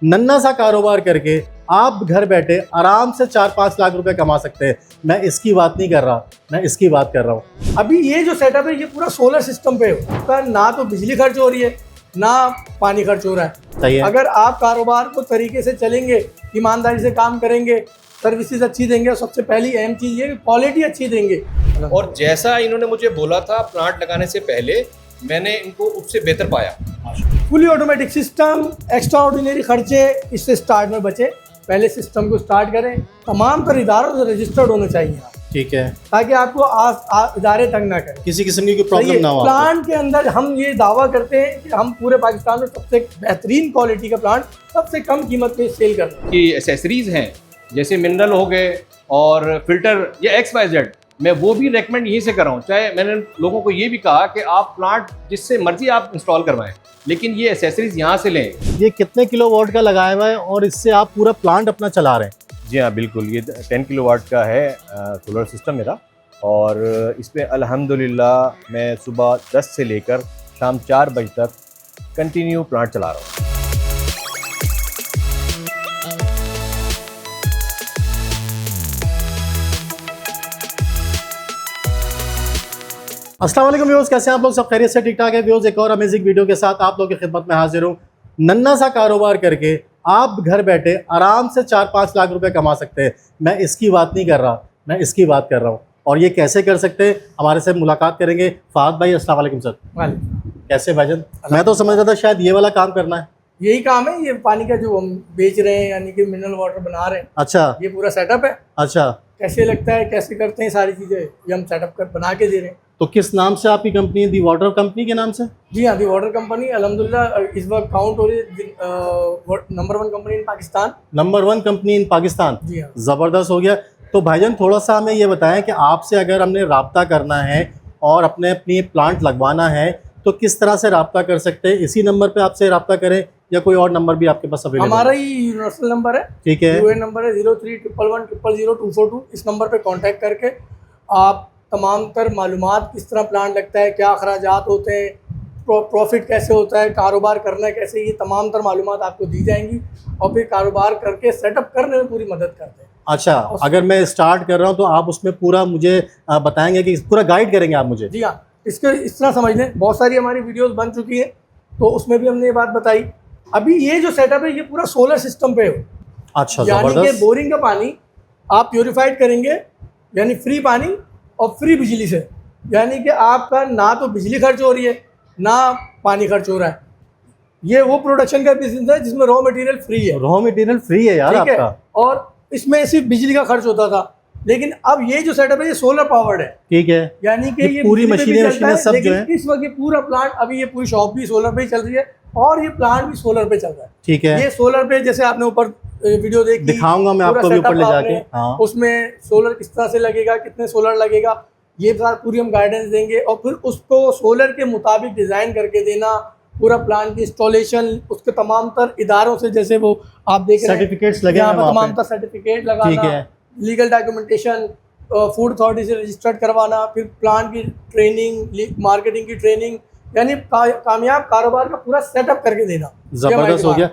नन्ना सा कारोबार करके आप घर बैठे आराम से 4-5 लाख रुपए कमा सकते हैं। मैं इसकी बात नहीं कर रहा, मैं इसकी बात कर रहा हूँ। अभी ये जो सेटअप है ये पूरा सोलर सिस्टम पे है, पर ना तो बिजली खर्च हो रही है ना पानी खर्च हो रहा है। सही है। अगर आप कारोबार को तरीके से चलेंगे, ईमानदारी से काम करेंगे, सर्विसेज अच्छी देंगे और सबसे पहली अहम चीज़ ये कि क्वालिटी अच्छी देंगे। और जैसा इन्होंने मुझे बोला था प्लांट लगाने से पहले, मैंने इनको उससे बेहतर पाया। Fully automatic system, extra ordinary खर्चे इससे स्टार्ट में बचे। पहले सिस्टम को स्टार्ट करें, तमाम तर इदारों से रजिस्टर्ड होने चाहिए आप, ठीक है, ताकि आपको इदारे तंग ना करें, किसी किस्म की कोई प्रॉब्लम ना हो। प्लांट के अंदर हम ये दावा करते हैं कि हम पूरे पाकिस्तान में सबसे बेहतरीन क्वालिटी का प्लांट सबसे कम कीमत पे सेल करते हैं। कि एसेसरीज हैं जैसे मिनरल हो गए और फिल्टर या XYZ, मैं वो भी रेकमेंड यहीं से कर रहा हूँ। चाहे मैंने लोगों को ये भी कहा कि आप प्लांट जिससे मर्जी आप इंस्टॉल करवाएं, लेकिन ये एसेसरीज यहाँ से लें। ये कितने किलोवाट का लगाया हुआ है और इससे आप पूरा प्लांट अपना चला रहे हैं? जी हाँ बिल्कुल, ये 10 किलोवाट का है सोलर सिस्टम मेरा, और इस पर अल्हम्दुलिल्लाह मैं सुबह 10 से लेकर शाम 4 बजे तक कंटिन्यू प्लांट चला रहा हूँ। अस्सलाम वालेकुम व्यूअर्स, कैसे हैं आप लोग? सब खैरियत से? ठीक ठाक है व्यूअर्स। एक और अमेजिंग वीडियो के साथ आप लोगों की खिदमत में हाजिर हूँ। नन्ना सा कारोबार करके आप घर बैठे आराम से 4-5 लाख रुपए कमा सकते हैं। मैं इसकी बात नहीं कर रहा, मैं इसकी बात कर रहा हूँ। और ये कैसे कर सकते हैं, हमारे से मुलाकात करेंगे फहद भाई। अस्सलाम वालेकुम सर। कैसे भाईजान? मैं तो समझ रहा था शायद ये वाला काम करना है। यही काम है, ये पानी का जो हम बेच रहे हैं, यानी कि मिनरल वाटर बना रहे हैं। अच्छा, ये पूरा सेटअप है। अच्छा, कैसे लगता है, कैसे करते हैं, सारी चीज़ें ये हम सेटअप कर बना के दे रहे हैं। तो किस नाम से आपकी कंपनी है? दी वाटर कंपनी के नाम से? जी हाँ, दी वाटर कंपनी अल्हम्दुलिल्लाह इस वक्त काउंट हो रही है number 1 company in Pakistan. Number 1 company in Pakistan. जी हाँ। ज़बरदस्त हो गया। तो भाईजान थोड़ा सा हमें ये बताएं कि आपसे अगर हमने रब्ता करना है और अपनी प्लांट लगवाना है तो किस तरह से रब्ता कर सकते हैं? इसी नंबर पे आपसे रब्ता करें या कोई और नंबर भी आपके पास अवेलेबल? हमारा ही यूनिवर्सल नंबर है, ठीक है। यूएन नंबर है 0311100242। इस नंबर पे कांटेक्ट करके आप तमाम तर मालूमात, किस तरह प्लांट लगता है, क्या अखराजात होते हैं, प्रॉफिट कैसे होता है, कारोबार करना कैसे, ये तमाम तर मालूमात आपको दी जाएंगी और फिर कारोबार करके सेटअप करने में पूरी मदद करते हैं। अच्छा, अगर मैं स्टार्ट कर रहा हूँ तो आप उसमें पूरा मुझे बताएंगे कि पूरा गाइड करेंगे आप मुझे? जी हाँ, इसके इस तरह समझ लें, बहुत सारी हमारी वीडियोस बन चुकी है तो उसमें भी हमने ये बात बताई। अभी ये जो सेटअप है ये पूरा सोलर सिस्टम पे है। अच्छा, यानी कि जबरदस्त। बोरिंग का पानी आप प्योरीफाइड करेंगे, यानी फ्री पानी और फ्री बिजली से, यानी कि आपका ना तो बिजली खर्च हो रही है ना पानी खर्च हो रहा है। ये वो प्रोडक्शन का बिजनेस है जिसमें रॉ मटेरियल फ्री है। रॉ मटेरियल फ्री है यार ठीक है, आपका। और इसमें सिर्फ बिजली का खर्च होता था, लेकिन अब ये जो सेटअप है ये सोलर पावर्ड है। ठीक है, यानी कि ये पूरी बिजली पे भी चलता मशीनें है, सब जो लेकिन है। इस वक्त ये पूरा प्लांट, अभी ये पूरी शॉप भी सोलर पे ही चल रही है और ये प्लांट भी सोलर पे चल रहा है। ठीक है, ये सोलर पे, जैसे आपने ऊपर वीडियो देखी, दिखाऊंगा मैं पूरा आपको भी ऊपर ले setup जाके। आपने, हाँ, उसमें सोलर किस तरह से लगेगा, कितने सोलर लगेगा, ये पूरी हम गाइडेंस देंगे और फिर उसको सोलर के मुताबिक डिज़ाइन करके देना। पूरा प्लान की इंस्टॉलेशन, उसके तमाम तर इदारों से, जैसे वो आप देख रहे हैं सर्टिफिकेट्स लगे यहाँ हैं पर वहाँ तमाम पे। तर सर्टिफिकेट ठीक लगाना, है, लीगल डॉक्यूमेंटेशन, फूड अथॉरिटी से रजिस्टर्ड करवाना, फिर प्लान की ट्रेनिंग, मार्केटिंग की ट्रेनिंग, यानी कामयाब कारोबार का पूरा सेटअप करके देना। ज़बरदस्त हो गया।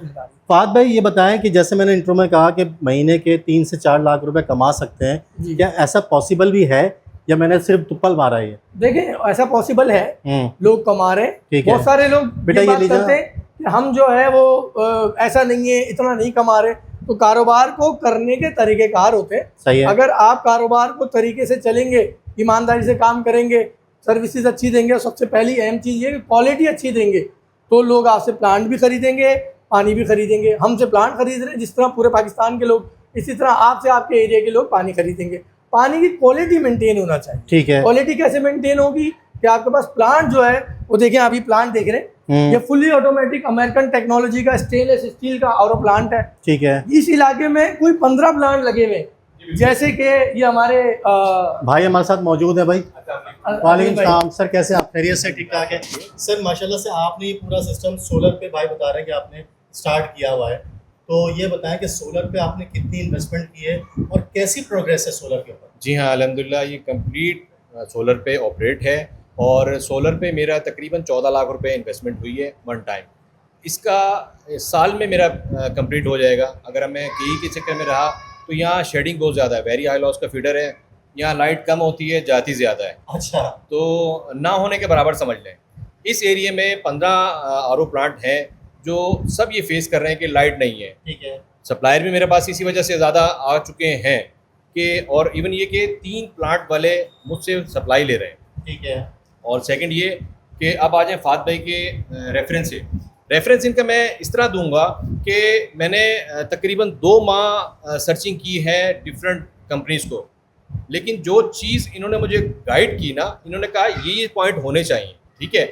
फहद भाई ये बताएं कि जैसे मैंने इंट्रो में कहा कि महीने के 3 से 4 लाख रुपए कमा सकते हैं, जी। क्या ऐसा पॉसिबल भी है या मैंने सिर्फ तुप्पल मारा है? ये देखिए, ऐसा पॉसिबल है, लोग कमा रहे हैं। ठीक है। बहुत सारे लोग बेटा ये ये बात लीजिए करते हैं कि हम जो है वो ऐसा नहीं है, इतना नहीं कमा रहे। तो कारोबार को करने के तरीक़ेकार होते हैं। सही है। अगर आप कारोबार को तरीके से चलेंगे, ईमानदारी से काम करेंगे, सर्विसेज अच्छी देंगे और सबसे पहली अहम चीज़ ये कि क्वालिटी अच्छी देंगे, तो लोग आपसे प्लांट भी खरीदेंगे, पानी भी खरीदेंगे। हमसे प्लांट खरीद रहे हैं, जिस तरह पूरे पाकिस्तान के लोग, इसी तरह आपसे आपके एरिया के लोग पानी खरीदेंगे। पानी की क्वालिटी मेंटेन होना चाहिए। ठीक है। क्वालिटी कैसे मेंटेन होगी कि आपके पास प्लांट जो है वो देखें, अभी प्लांट देख रहे हैं, ये फुली ऑटोमेटिक अमेरिकन टेक्नोलॉजी का स्टेनलेस स्टील का और प्लांट है। ठीक है। इस इलाके में कोई 15 प्लांट लगे हुए, जैसे कि ये हमारे भाई हमारे साथ मौजूद है। भाई वालेकुम सलाम सर, कैसे आप? खैरियत से? ठीक ठाक है सर, माशाल्लाह से। आपने ये पूरा सिस्टम सोलर पे, भाई बता रहे हैं कि आपने स्टार्ट किया हुआ है, तो ये बताएं कि सोलर पे आपने कितनी इन्वेस्टमेंट की है और कैसी प्रोग्रेस है सोलर के ऊपर? जी हाँ अल्हम्दुलिल्लाह, ये कंप्लीट सोलर पे ऑपरेट है और सोलर पे मेरा तकरीबन 14 लाख रुपए इन्वेस्टमेंट हुई है वन टाइम। इसका साल में मेरा कंप्लीट हो जाएगा। अगर मैं केई के चक्कर में रहा तो यहाँ शेडिंग बहुत ज़्यादा है, वेरी हाई लॉस का फीडर है, यहाँ लाइट कम होती है, जाती ज़्यादा है, अच्छा, तो ना होने के बराबर समझ लें। इस एरिया में 15 आरओ प्लांट हैं जो सब ये फेस कर रहे हैं कि लाइट नहीं है। ठीक है। सप्लायर भी मेरे पास इसी वजह से ज़्यादा आ चुके हैं कि, और इवन ये कि 3 प्लांट वाले मुझसे सप्लाई ले रहे हैं। ठीक है। और सेकंड ये कि अब आ जाएँ फात भाई के रेफरेंस से। रेफरेंस इनका मैं इस तरह दूंगा कि मैंने तकरीबन 2 माह सर्चिंग की है डिफरेंट कंपनीज़ को, लेकिन जो चीज़ इन्होंने मुझे गाइड की ना, इन्होंने कहा ये पॉइंट होने चाहिए, ठीक है।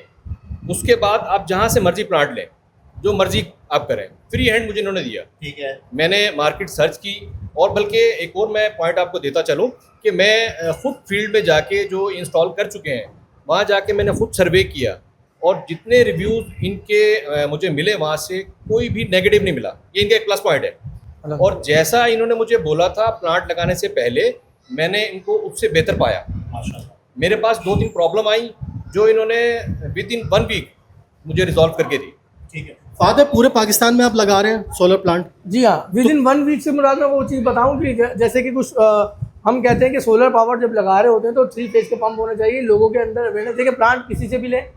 उसके बाद आप जहाँ से मर्जी प्लांट लें, जो मर्जी आप करें, फ्री हैंड मुझे इन्होंने दिया। ठीक है। मैंने मार्केट सर्च की, और बल्कि एक और मैं पॉइंट आपको देता चलूँ कि मैं खुद फील्ड में जाके जो इंस्टॉल कर चुके हैं वहाँ जाके मैंने खुद सर्वे किया, और जितने रिव्यूज़ इनके मुझे मिले वहाँ से कोई भी नेगेटिव नहीं मिला। ये इनका एक प्लस पॉइंट है। और जैसा इन्होंने मुझे बोला था प्लांट लगाने से पहले, मैंने इनको उससे बेहतर पाया। माशाल्लाह। मेरे पास 2-3 प्रॉब्लम आई जो इन्होंने विद इन 1 वीक मुझे रिजॉल्व करके दी। ठीक है। फात भाई, पूरे पाकिस्तान में आप लगा रहे हैं सोलर प्लांट? जी हाँ, विद इन 1 वीक से मुराद मैं वो चीज़ बताऊं कि जैसे कि कुछ हम कहते हैं कि सोलर पावर जब लगा रहे होते हैं तो 3 फेज के पंप होने चाहिए। लोगों के अंदर अवेयरनेस। देखिए, प्लांट किसी से भी लें,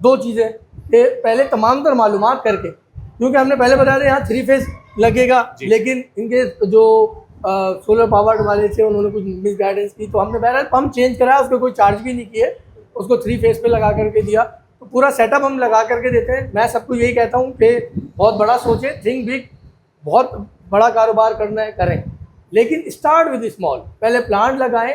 2 चीज़ें कि पहले तमाम तर मालूमात करके, क्योंकि हमने पहले बताया था यहाँ 3 फेज लगेगा, लेकिन इनके जो सोलर पावर वाले थे उन्होंने कुछ मिस गाइडेंस की, तो हमने बहरहाल पंप चेंज कराया, उसको कोई चार्ज भी नहीं किए, उसको 3 फेज पे लगा करके दिया। तो पूरा सेटअप हम लगा करके देते हैं। मैं सबको यही कहता हूँ कि बहुत बड़ा सोचें, थिंक बिग, बहुत बड़ा कारोबार करना है करें, लेकिन स्टार्ट विद स्मॉल। पहले प्लांट लगाएं,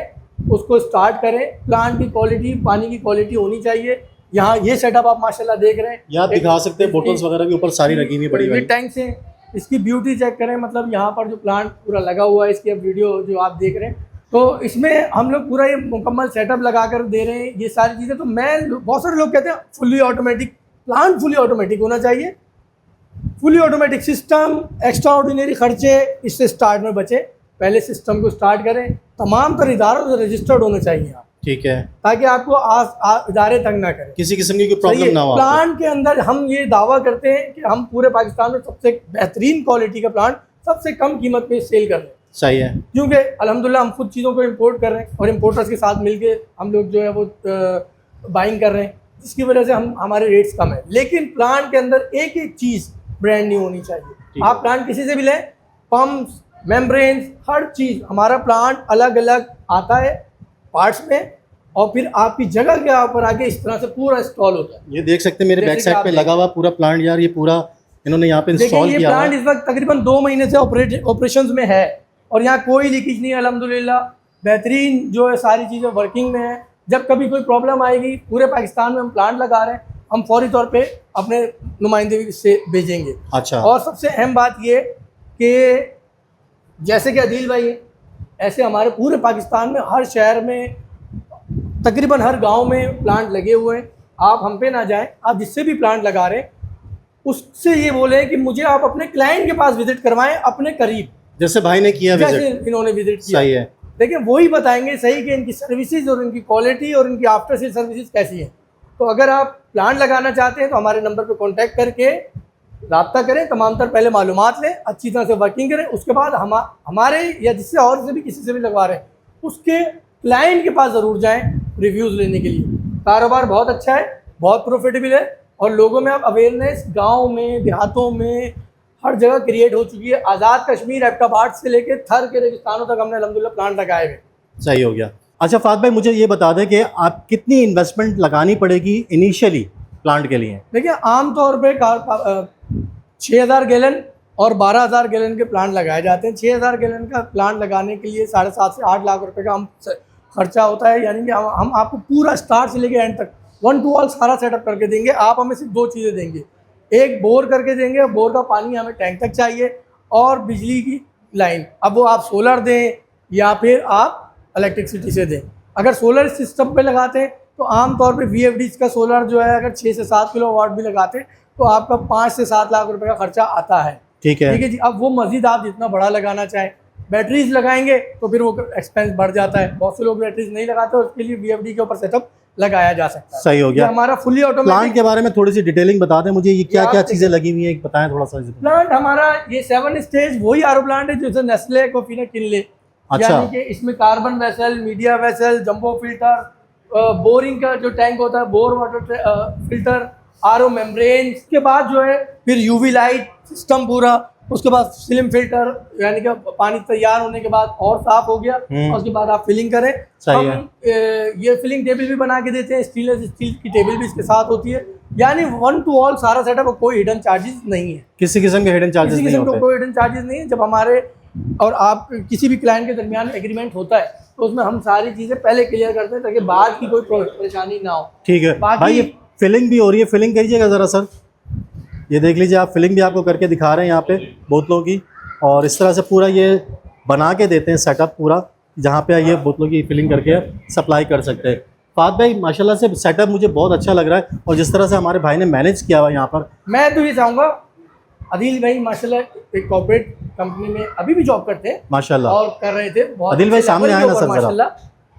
उसको स्टार्ट करें। प्लांट की क्वालिटी, पानी की क्वालिटी होनी चाहिए। यहाँ ये सेटअप आप माशाल्लाह देख रहे हैं, ये आप दिखा सकते हैं, बोटल्स वगैरह भी ऊपर सारी लगी हुई बड़ी बड़ी टैंक्स हैं। इसकी ब्यूटी चेक करें, मतलब यहाँ पर जो प्लांट पूरा लगा हुआ है, इसकी अब वीडियो जो आप देख रहे हैं, तो इसमें हम लोग पूरा ये मुकम्मल सेटअप लगा कर दे रहे हैं, ये सारी चीज़ें। तो मैं, बहुत सारे लोग कहते हैं fully automatic plant, fully automatic होना चाहिए। Fully automatic system, extra ordinary खर्चे, इससे स्टार्ट में बचे। पहले सिस्टम को स्टार्ट करें, तमाम तर इदारों से रजिस्टर्ड होने चाहिए आप, ठीक है, ताकि आपको इदारे तंग ना करें, किसी किस्म की कोई प्रॉब्लम ना हो। प्लांट के अंदर हम ये दावा करते हैं कि हम पूरे पाकिस्तान में सबसे बेहतरीन क्वालिटी का प्लांट सबसे कम कीमत पे सेल कर रहे हैं। सही है, क्योंकि अल्हम्दुलिल्लाह हम खुद चीज़ों को इंपोर्ट कर रहे हैं, और इंपोर्टर्स के साथ मिलके हम लोग जो है वो बाइंग कर रहे हैं, जिसकी वजह से हमारे रेट्स कम है। लेकिन प्लांट के अंदर एक एक चीज़ ब्रांड न्यू होनी चाहिए। आप प्लांट किसी से भी लें, पम्प्स, मेम्ब्रेन्स, हर चीज़ हमारा प्लांट अलग अलग आता है पार्ट्स में, और फिर आपकी जगह के ऊपर आके इस तरह से पूरा इंस्टॉल होता है। ये देख सकते हैं मेरे बैक साइड पे लगा हुआ पूरा प्लांट यार, ये पूरा इन्होंने यहाँ पे देखिए, इंस्टॉल ये किया प्लांट इस वक्त तकरीबन 2 महीने से ऑपरेशंस में है, और यहाँ कोई लीकेज नहीं है अल्हम्दुलिल्लाह। बेहतरीन जो है सारी चीज़ें वर्किंग में है। जब कभी कोई प्रॉब्लम आएगी, पूरे पाकिस्तान में हम प्लांट लगा रहे हैं, हम फौरी तौर पे अपने नुमाइंदे से भेजेंगे। अच्छा, और सबसे अहम बात ये कि जैसे कि अदील भाई है, ऐसे हमारे पूरे पाकिस्तान में हर शहर में, तकरीबन हर गांव में प्लांट लगे हुए हैं। आप हम पे ना जाएं, आप जिससे भी प्लांट लगा रहे हैं उससे ये बोलें कि मुझे आप अपने क्लाइंट के पास विजिट करवाएं, अपने करीब, जैसे भाई ने किया जैसे विजिट। इन्होंने विजिट किया। सही है, देखिए, वही बताएंगे सही कि इनकी सर्विसेज और इनकी क्वालिटी और इनकी आफ्टर सेल सर्विसेज कैसी है। तो अगर आप प्लांट लगाना चाहते हैं तो हमारे नंबर पर कॉन्टैक्ट करके रब्ता करें, तमाम तर पहले मालूमात लें, अच्छी तरह से वर्किंग करें। उसके बाद हमारे या जिससे और से भी किसी से भी लगवा रहे हैं उसके क्लाइंट के पास ज़रूर जाएं रिव्यूज़ लेने के लिए। कारोबार बहुत अच्छा है, बहुत प्रॉफिटेबल है, और लोगों में अब अवेयरनेस गांव में, देहातों में, हर जगह क्रिएट हो चुकी है। आज़ाद कश्मीर, एबटाबाद से लेकर थर के रेगिस्तानों तक हमने अल्हम्दुलिल्लाह प्लांट लगाए हुए। सही हो गया। अच्छा फात भाई, मुझे ये बता दें कि आप कितनी इन्वेस्टमेंट लगानी पड़ेगी इनिशियली प्लांट के लिए? देखिए, आमतौर पर 6000 गैलन और 12000 गैलन के प्लांट लगाए जाते हैं। 6000 गैलन का प्लांट लगाने के लिए 7.5 से 8 लाख रुपए का हम खर्चा होता है। यानी कि हम आपको पूरा स्टार्ट से लेके एंड तक 1 to all सारा सेटअप करके देंगे। आप हमें सिर्फ 2 चीज़ें देंगे, एक बोर करके देंगे, बोर का पानी हमें टैंक तक चाहिए, और बिजली की लाइन। अब वो आप सोलर दें या फिर आप इलेक्ट्रिसिटी से दें। अगर सोलर सिस्टम पे लगाते हैं तो आमतौर पे VFDs का सोलर जो है, अगर 6 से 7 किलोवाट भी लगाते हैं तो आपका 5 से 7 लाख रुपए का खर्चा आता है। ठीक है, ठीक है जी। अब वो मजीद आप जितना बड़ा लगाना चाहें, बैटरीज लगाएंगे तो फिर वो एक्सपेंस बढ़ जाता है। बहुत से लोग बैटरीज नहीं लगाते, उसके लिए VFD के ऊपर सेटअप लगाया जा सकता है। सही हो ये गया। हमारा फुली प्लांट ऑटोमेटिक के बारे में थोड़ी सी डिटेलिंग बता दें मुझे, ये क्या क्या आप चीजें लगी हुई हैं, बताएं थोड़ा सा। प्लांट हमारा ये 7 स्टेज वही आरओ प्लांट है जैसे नेस्ले कोफीना किनले। अच्छा। यानी कि इसमें carbon vessel, media vessel, jumbo filter, boring का जो टैंक होता है, bore water filter, RO membrane, के बाद जो है फिर यूवी लाइट सिस्टम पूरा, उसके बाद फिल्म फिल्टर, यानी कि पानी तैयार होने के बाद और साफ हो गया और उसके बाद आप फिलिंग करें। सही है। हम ये फिलिंग टेबल भी बना के देते हैं, स्टील की टेबल भी इसके साथ होती है। यानी 1 to all सारा सेटअप, कोई हिडन चार्जेस नहीं है, किसी किस्म के हिडन चार्जेस किसी नहीं किस्म का होते। कोई हिडन चार्जेस नहीं है। जब हमारे और आप किसी भी क्लाइंट के दरमियान एग्रीमेंट होता है तो उसमें हम सारी चीज़ें पहले क्लियर करते हैं ताकि बाद की कोई परेशानी ना हो। ठीक है भाई, ये फिलिंग भी हो रही है, फिलिंग करिएगा ज़रा सर। ये देख लीजिए आप, फिलिंग भी आपको करके दिखा रहे हैं यहाँ पे बोतलों की, और इस तरह से पूरा ये बना के देते हैं सेटअप पूरा, जहाँ पे ये बोतलों की फिलिंग करके सप्लाई कर सकते हैं। फात भाई माशाल्लाह से सेटअप मुझे बहुत अच्छा लग रहा है, और जिस तरह से हमारे भाई ने मैनेज किया हुआ यहाँ पर, मैं तो ये चाहूँगा, आदिल भाई माशाल्लाह एक कॉर्पोरेट कंपनी में अभी भी जॉब करते हैं माशाल्लाह। और कर रहे थे बहुत आदिल भाई अच्छे सामने लेवल आए के ना ऊपर सर जरा। माशाल्लाह।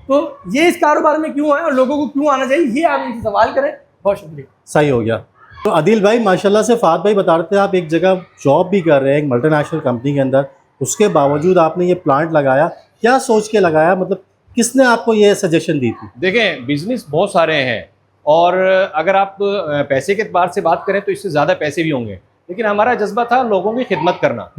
तो ये इस कारोबार में क्यों आए और लोगों को क्यों आना चाहिए, ये आप इनसे सवाल करें। बहुत शुक्रिया। सही हो गया। तो आदिल भाई माशाल्लाह से, फात भाई बता रहे थे आप एक जगह जॉब भी कर रहे हैं एक मल्टीनेशनल कंपनी के अंदर, उसके बावजूद आपने ये प्लांट लगाया, क्या सोच के लगाया, मतलब किसने आपको ये सजेशन दी थी? देखें, बिजनेस बहुत सारे हैं और अगर आप पैसे के एतबार से बात करें तो इससे ज़्यादा पैसे भी होंगे, लेकिन हमारा जज्बा था लोगों की खिदमत करना।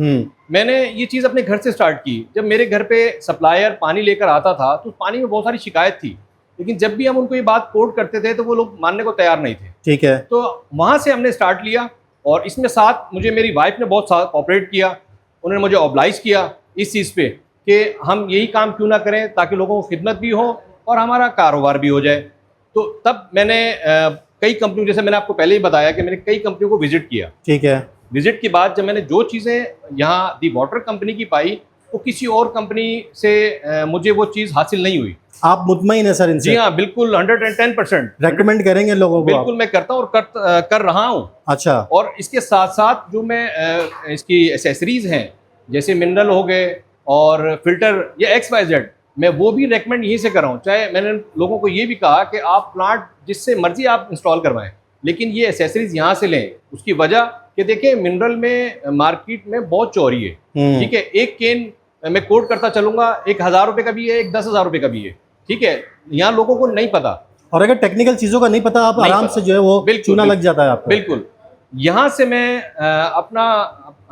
मैंने ये चीज़ अपने घर से स्टार्ट की। जब मेरे घर पे सप्लायर पानी लेकर आता था तो पानी में बहुत सारी शिकायत थी, लेकिन जब भी हम उनको ये बात कोट करते थे तो वो लोग मानने को तैयार नहीं थे। ठीक है। तो वहाँ से हमने स्टार्ट लिया, और इसमें साथ मुझे मेरी वाइफ ने बहुत साथ कोऑपरेट किया। उन्होंने मुझे ऑब्लाइज किया इस चीज़ पे कि हम यही काम क्यों ना करें ताकि लोगों को खिदमत भी हो और हमारा कारोबार भी हो जाए। तो तब मैंने कई कंपनियों, जैसे मैंने आपको पहले ही बताया कि मैंने कई कंपनियों को विजिट किया। ठीक है। विजिट के बाद जब मैंने जो चीज़ें यहाँ दी वाटर कंपनी की पाई, तो किसी और कंपनी से मुझे वो चीज़ हासिल नहीं हुई। आप मुतमईन है सर इनसे? जी हाँ, बिल्कुल 110% रेकमेंड करेंगे लोगों को? बिल्कुल मैं करता हूँ और कर रहा हूँ। अच्छा। और इसके साथ साथ जो मैं इसकी एसेसरीज हैं जैसे मिनरल हो गए और फिल्टर या XYZ, मैं वो भी रेकमेंड यहीं से कर रहा हूँ। चाहे मैंने लोगों को ये भी कहा कि आप प्लांट जिससे मर्जी आप इंस्टॉल करवाएं, लेकिन ये एसेसरीज यहाँ से लें। उसकी वजह कि देखिए, मिनरल में मार्केट में बहुत चोरी है। ठीक है, एक केन मैं कोट करता चलूँगा, 1,000 रुपये का भी है, एक 10,000 रुपये का भी है। ठीक है, यहाँ लोगों को नहीं पता, और अगर टेक्निकल चीज़ों का नहीं पता, आप आराम से जो है वो चूना लग जाता है आपको। बिल्कुल। यहाँ से मैं अपना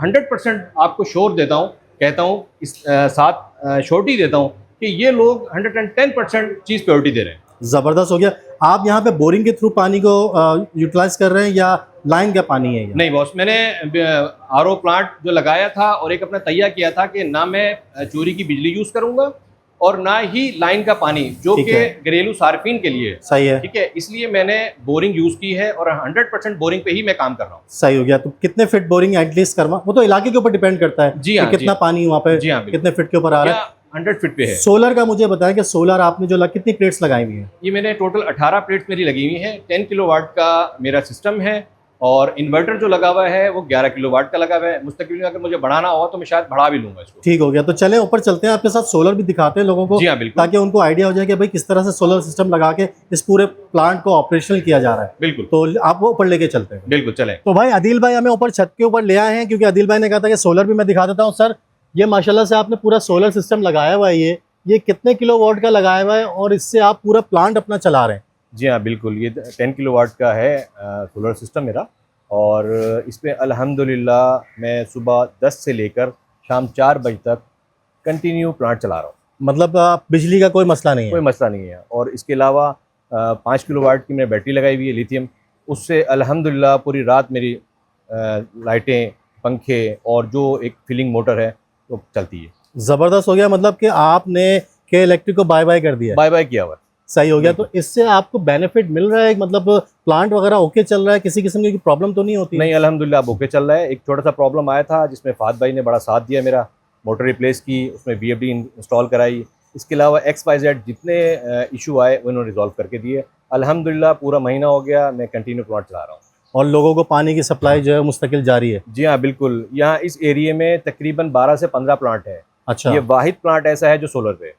100% आपको श्योर देता हूँ, कहता हूँ, इस साथ श्योरिटी देता हूँ कि ये लोग 110% चीज़ प्योरिटी दे रहे हैं। ज़बरदस्त हो गया। आप यहाँ पे बोरिंग के थ्रू पानी को यूटिलाइज कर रहे हैं या लाइन का पानी है? नहीं बॉस, मैंने आरओ प्लांट जो लगाया था और एक अपना तैयार किया था कि ना मैं चोरी की बिजली यूज़ करूँगा और ना ही लाइन का पानी, जो कि घरेलू सार्फिन के लिए सही है। ठीक है, इसलिए मैंने बोरिंग यूज़ की है और 100% बोरिंग पे ही मैं काम कर रहा हूँ। सही हो गया। तो कितने फिट बोरिंग एटलीस्ट करवा, वो तो इलाके के ऊपर डिपेंड करता है। जी हाँ, कितना पानी वहाँ पे, जी हाँ, कितने फिट के ऊपर आ रहा है? 100 फीट पे है। सोलर का मुझे बताया कि सोलर आपने जो कितनी प्लेट्स लगाई हुई है? ये मैंने टोटल 18 प्लेट्स मेरी लगी हुई हैं। 10 किलोवाट का मेरा सिस्टम है और इन्वर्टर जो लगा हुआ है वो 11 किलोवाट का लगा हुआ है। मुस्तकिल अगर मुझे बढ़ाना हुआ तो मैं शायद बढ़ा भी लूंगा इसको। ठीक हो गया। तो चले ऊपर चलते हैं, आपके साथ सोलर भी दिखाते हैं लोगों को। जी हाँ, बिल्कुल, ताकि उनको आइडिया हो जाए कि भाई किस तरह से सोलर सिस्टम लगा के इस पूरे प्लांट को ऑपरेशनल किया जा रहा है। बिल्कुल, तो आप वो ऊपर लेके चलते हैं। बिल्कुल चले। तो भाई आदिल भाई हमें ऊपर छत के ऊपर ले आए हैं, क्योंकि आदिल भाई ने कहा था कि सोलर भी मैं दिखा देता हूँ। सर, ये माशाल्लाह से आपने पूरा सोलर सिस्टम लगाया हुआ है। ये कितने किलोवाट का लगाया हुआ है और इससे आप पूरा प्लांट अपना चला रहे हैं? जी हाँ, बिल्कुल, ये 10 किलोवाट का है सोलर सिस्टम मेरा, और इसमें अल्हम्दुलिल्लाह मैं सुबह 10 से लेकर शाम 4 बजे तक कंटिन्यू प्लांट चला रहा हूँ। मतलब बिजली का कोई मसला नहीं है? कोई मसला नहीं है। और इसके अलावा 5 किलोवाट की मैंने बैटरी लगाई हुई है लिथियम, उससे अल्हम्दुलिल्लाह पूरी रात मेरी लाइटें, पंखे और जो एक फिलिंग मोटर है वो चलती है। ज़बरदस्त हो गया। मतलब कि आपने के इलेक्ट्रिक को बाय बाय कर दिया? बाय बाय किया हुआ। सही हो गया। तो इससे आपको बेनिफिट मिल रहा है, मतलब प्लांट वगैरह ओके चल रहा है, किसी किस्म की प्रॉब्लम तो नहीं होती? नहीं, अल्हम्दुलिल्लाह ओके चल रहा है। एक छोटा सा प्रॉब्लम आया था जिसमें फात भाई ने बड़ा साथ दिया मेरा, मोटर रिप्लेस की, उसमें VFD इंस्टॉल कराई। इसके अलावा XYZ जितने इशू आए वो इन्होंने रिजॉल्व करके दिए। अल्हम्दुलिल्लाह पूरा महीना हो गया मैं कंटिन्यू प्लांट चला रहा हूँ। और लोगों को पानी की सप्लाई जो है मुस्तकिल जारी है? जी हाँ, बिल्कुल। यहाँ इस एरिए में तकरीबन 12 से 15 प्लांट है। अच्छा। ये वाहिद प्लांट ऐसा है जो सोलर पे है।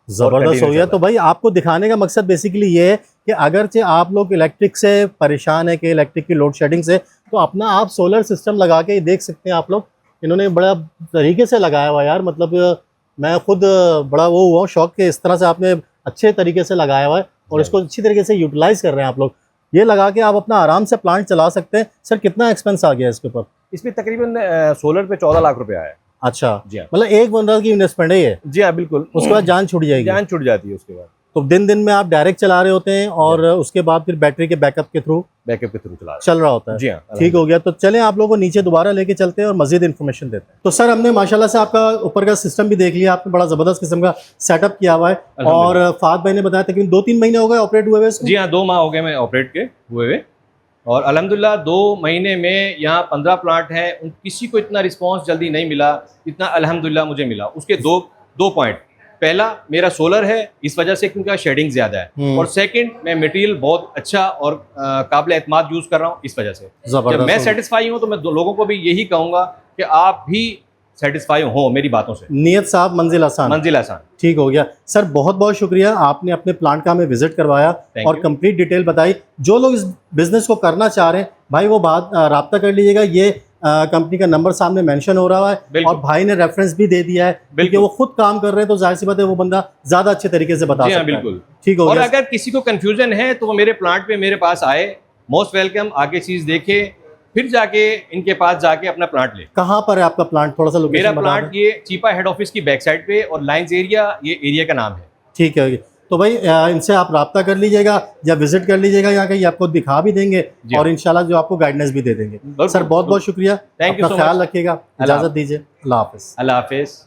ज़बरदस्त हो गया। तो भाई आपको दिखाने का मकसद बेसिकली ये है कि अगरचे आप लोग इलेक्ट्रिक से परेशान है कि इलेक्ट्रिक की लोड शेडिंग से, तो अपना आप सोलर सिस्टम लगा के देख सकते हैं आप लोग। इन्होंने बड़ा तरीके से लगाया हुआ यार, मतलब मैं खुद बड़ा वो हुआ शौक के इस तरह से आपने अच्छे तरीके से लगाया हुआ है और इसको अच्छी तरीके से यूटिलाइज़ कर रहे हैं आप लोग। ये लगा के आप अपना आराम से प्लांट चला सकते हैं। सर कितना एक्सपेंस आ गया इसके ऊपर? इसमें तकरीबन सोलर पे 14 लाख रुपए आया है। अच्छा जी हाँ। मतलब एक बंदा की इन्वेस्टमेंट है ये, जी हाँ बिल्कुल। उसके बाद जान छूट जाएगी। जान छूट जाती है उसके बाद। तो दिन में आप डायरेक्ट चला रहे होते हैं और उसके बाद फिर बैटरी के बैकअप के थ्रू बैकअप के थ्रू चला चल रहा होता है। जी हाँ। ठीक हो गया। तो चलें आप लोगों को नीचे दोबारा लेके चलते हैं और मजीद इन्फॉर्मेशन देते हैं। तो सर हमने माशाल्लाह से आपका ऊपर का सिस्टम भी देख लिया, आपने बड़ा ज़बरदस्त किस्म का सेटअप किया हुआ है और फाद भाई ने बताया तकरीबन 2-3 महीने हो गए ऑपरेट हुए हुए इसको? जी हाँ 2 माह हो गए मैं ऑपरेट के हुए हुए और अल्हम्दुलिल्लाह 2 महीने में यहाँ 15 प्लांट हैं। किसी को इतना रिस्पांस जल्दी नहीं मिला जितना अल्हम्दुलिल्लाह मुझे मिला। उसके दो पॉइंट, पहला मेरा सोलर है इस वजह से क्योंकि शेडिंग ज़्यादा है और सेकंड मैं मटेरियल बहुत अच्छा और काबिल एतमाद यूज़ कर रहा हूँ इस वजह से। जब मैं सेटिस्फाई हूँ तो मैं लोगों को भी यही कहूँगा कि आप भी सेटिस्फाई हो मेरी बातों से। नियत साहब मंजिल आसान। मंजिल आसान। ठीक हो गया सर, बहुत बहुत शुक्रिया, आपने अपने प्लांट का हमें विजिट करवाया और कंप्लीट डिटेल बताई। जो लोग इस बिजनेस को करना चाह रहे हैं भाई वो बात राब्ता कर लीजिएगा। ये कंपनी का नंबर सामने मेंशन हो रहा है और भाई ने रेफरेंस भी दे दिया है क्योंकि वो खुद काम कर रहे हैं, तो जाहिर सी बात है वो बंदा ज्यादा अच्छे तरीके से बता सकता है। बिल्कुल ठीक हो गया। और अगर किसी को कंफ्यूजन है तो वो मेरे प्लांट पे मेरे पास आए, मोस्ट वेलकम, आके चीज देखे, फिर जाके इनके पास जाके अपना प्लांट ले। कहाँ पर है आपका प्लांट? थोड़ा सा लोकेशन मेरा प्लांट ये चीपा हेड ऑफिस की बैक साइड पे और लाइंस एरिया, ये एरिया का नाम है। ठीक है, तो भाई इनसे आप राब्ता कर लीजिएगा या विजिट कर लीजिएगा, यहाँ कहीं आपको दिखा भी देंगे और इंशाल्लाह जो आपको गाइडेंस भी दे देंगे। सर बहुत बहुत शुक्रिया, अपना ख्याल रखिएगा, इजाजत दीजिए, अल्लाह हाफिज। अल्लाह हाफिज।